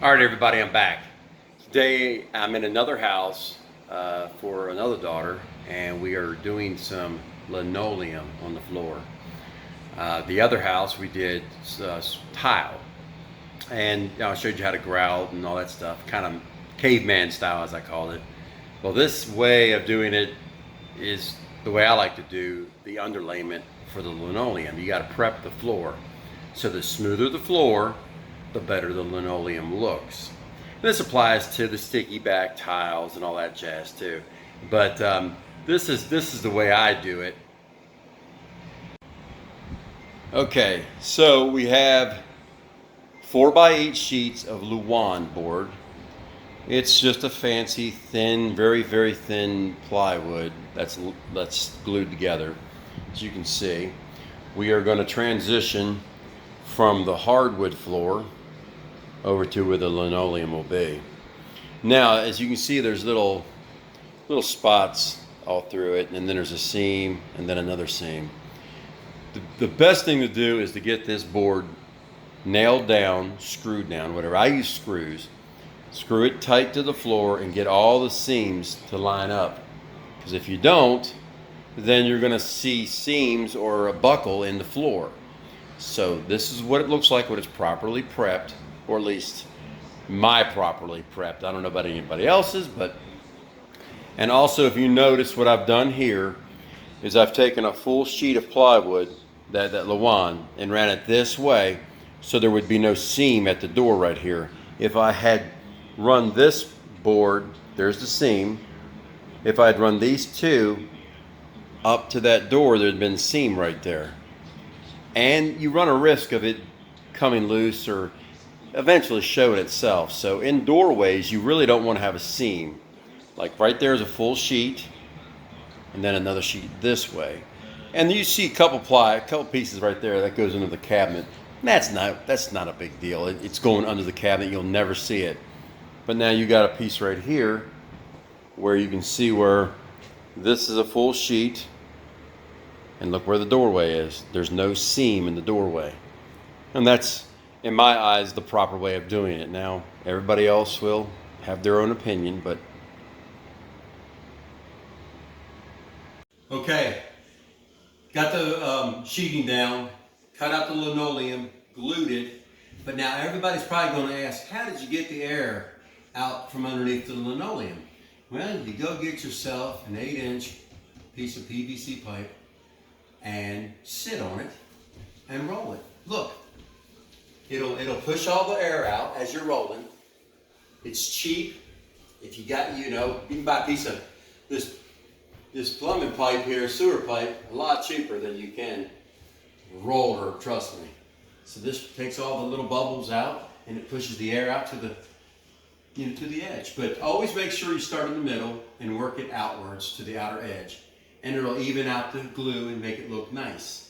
All right, everybody, I'm back. Today I'm in another house for another daughter, and we are doing some linoleum on the floor. The other house we did tile, and I showed you how to grout and all that stuff, kind of caveman style as I called it. Well, this way of doing it is the way I like to do the underlayment for the linoleum. You got to prep the floor. So the smoother the floor, the better the linoleum looks. This applies to the sticky back tiles and all that jazz too. But this is the way I do it. Okay, so we have 4x8 sheets of Luan board. It's just a fancy, thin, very thin plywood that's glued together. As you can see, we are going to transition from the hardwood floor over to where the linoleum will be. Now, as you can see, there's little spots all through it, and then there's a seam, and then another seam. The best thing to do is to get this board nailed down, screwed down, whatever. I use screws. Screw it tight to the floor and get all the seams to line up. Because if you don't, then you're going to see seams or a buckle in the floor. So this is what it looks like when it's properly prepped, or at least my properly prepped. I don't know about anybody else's, but... And also, if you notice, what I've done here is I've taken a full sheet of plywood, that Luan, and ran it this way so there would be no seam at the door right here. If I had run this board, there's the seam. If I'd run these two up to that door, there'd been a seam right there. And you run a risk of it coming loose or eventually showing itself. So in doorways, you really don't want to have a seam. Like right there is a full sheet, and then another sheet this way. And you see a couple pieces right there that goes into the cabinet. And that's not a big deal. It's going under the cabinet. You'll never see it. But now you got a piece right here where you can see where this is a full sheet, and look where the doorway is. There's no seam in the doorway. And that's, in my eyes, the proper way of doing it. Now, everybody else will have their own opinion, but... Okay, got the sheeting down, cut out the linoleum, glued it, but now everybody's probably going to ask, how did you get the air out from underneath the linoleum? Well, you go get yourself an 8-inch piece of PVC pipe and sit on it and roll it. Look, it'll push all the air out as you're rolling. It's cheap. If you got, you can buy a piece of this plumbing pipe here, sewer pipe, a lot cheaper than you can roller, trust me. So this takes all the little bubbles out, and it pushes the air out to the to the edge. But always make sure you start in the middle and work it outwards to the outer edge, and it'll even out the glue and make it look nice.